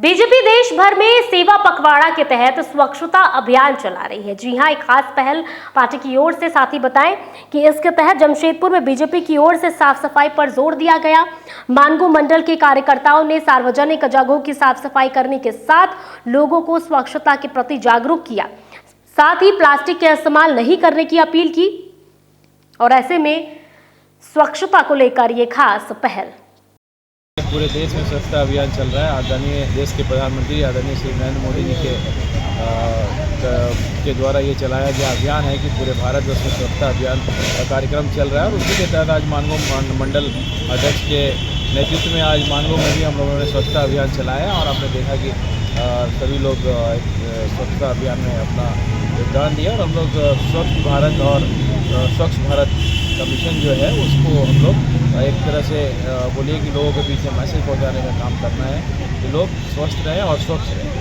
BJP देश भर में सेवा पखवाड़ा के तहत स्वच्छता अभियान चला रही है। जी हां, एक खास पहल पार्टी की ओर से। साथ ही बताएं कि इसके तहत जमशेदपुर में बीजेपी की ओर से साफ सफाई पर जोर दिया गया। मानगो मंडल के कार्यकर्ताओं ने सार्वजनिक जगहों की साफ सफाई करने के साथ लोगों को स्वच्छता के प्रति जागरूक किया। साथ ही प्लास्टिक का इस्तेमाल नहीं करने की अपील की और ऐसे में स्वच्छता को लेकर ये खास पहल। पूरे देश में स्वच्छता अभियान चल रहा है। आदरणीय देश के प्रधानमंत्री आदरणीय श्री नरेंद्र मोदी जी के द्वारा ये चलाया गया अभियान है कि पूरे भारत में स्वच्छता अभियान का कार्यक्रम चल रहा है। और उसी के तहत आज मानगो मंडल अध्यक्ष के नेतृत्व में आज मानगो में भी हम लोगों ने स्वच्छता अभियान चलाया और आपने देखा कि सभी लोग स्वच्छता अभियान में अपना योगदान दिया और हम लोग स्वच्छ भारत और स्वच्छ भारत का मिशन जो है उसको हम लोग एक तरह से बोलिए कि लोगों के बीच में मैसेज पहुंचाने का काम करना है कि लोग स्वस्थ रहें और स्वच्छ रहें।